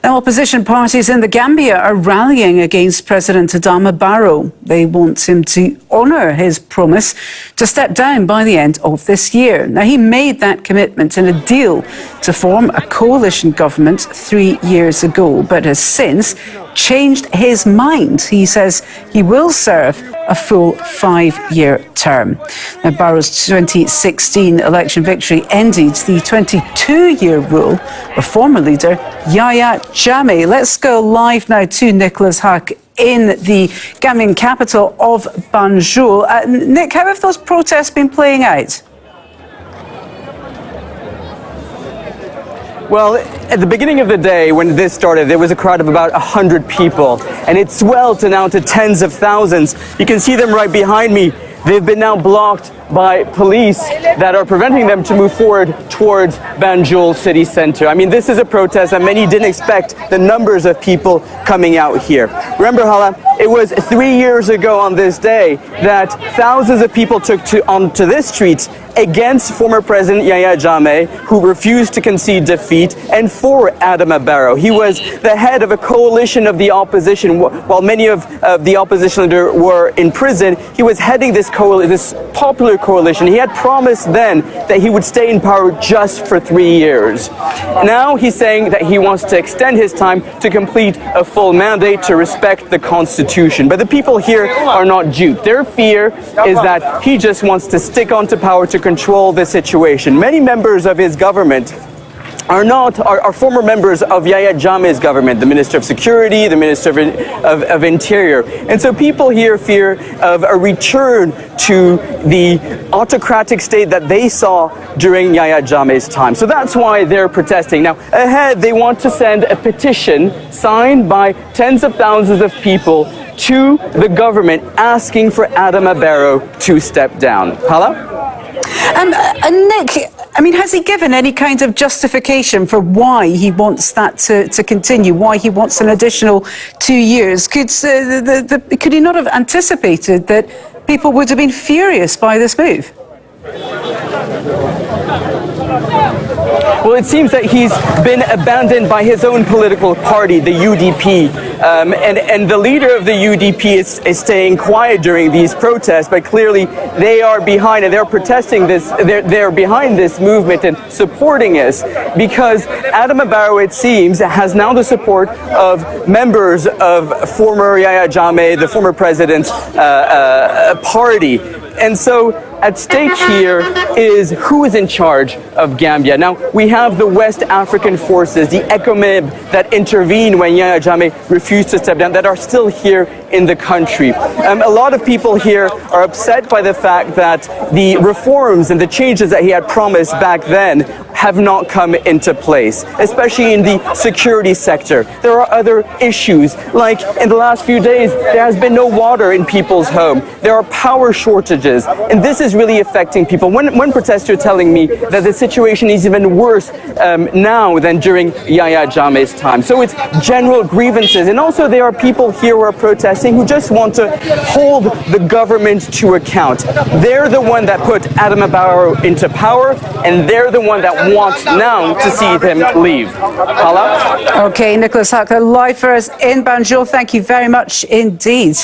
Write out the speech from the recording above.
Now, opposition parties in the Gambia are rallying against President Adama Barrow. They want him to honour his promise to step down by the end of this year. Now, he made that commitment in a deal to form a coalition government 3 years ago, but has since changed his mind. He says he will serve a full 5-year term. Now, Barrow's 2016 election victory ended the 22-year rule of former leader Yahya Jammeh. Let's go live now to Nicholas Huck in the Gambian capital of Banjul. Nick, how have those protests been playing out? Well, at the beginning of the day, when this started, there was a crowd of about 100 people, and it swelled now to tens of thousands. You can see them right behind me. They've been now blocked by police that are preventing them to move forward towards Banjul city center. I mean, this is a protest that many didn't expect the numbers of people coming out here. Remember, Hala, it was 3 years ago on this day that thousands of people took onto the streets against former President Yahya Jammeh, who refused to concede defeat, and for Adama Barrow. He was the head of a coalition of the opposition. While many of the opposition leaders were in prison, he was heading this popular coalition. He had promised then that he would stay in power just for 3 years. Now he's saying that he wants to extend his time to complete a full mandate to respect the Constitution. But the people here are not duped. Their fear is that he just wants to stick on to power to control the situation. Many members of his government are former members of Yahya Jammeh's government, the Minister of Security, the Minister of Interior. And so people here fear of a return to the autocratic state that they saw during Yahya Jammeh's time. So that's why they're protesting. Now, ahead, they want to send a petition signed by tens of thousands of people to the government asking for Adama Barrow to step down. Hala? Nick, I mean, has he given any kind of justification for why he wants that to continue, why he wants an additional 2 years? Could he not have anticipated that people would have been furious by this move? Well, it seems that he's been abandoned by his own political party, the UDP. And the leader of the UDP is staying quiet during these protests, but clearly they are behind and they're protesting this. They're behind this movement and supporting us because Adama Barrow, it seems, has now the support of members of former Yahya Jammeh, the former president's party. And so at stake here is who is in charge of Gambia. Now, we have the West African forces, the ECOMIB, that intervened when Yahya Jammeh refused to step down, that are still here in the country. A lot of people here are upset by the fact that the reforms and the changes that he had promised back then have not come into place, especially in the security sector. There are other issues, like in the last few days, there has been no water in people's homes. There are power shortages, and this is really affecting people. One protester telling me that the situation is even worse now than during Yahya Jammeh's time. So it's general grievances, and also there are people here who are protesting who just want to hold the government to account. They're the one that put Adama Barrow into power, and they're the one that want now to see them leave. Hala? Okay, Nicholas Huck, live for us in Banjul. Thank you very much indeed.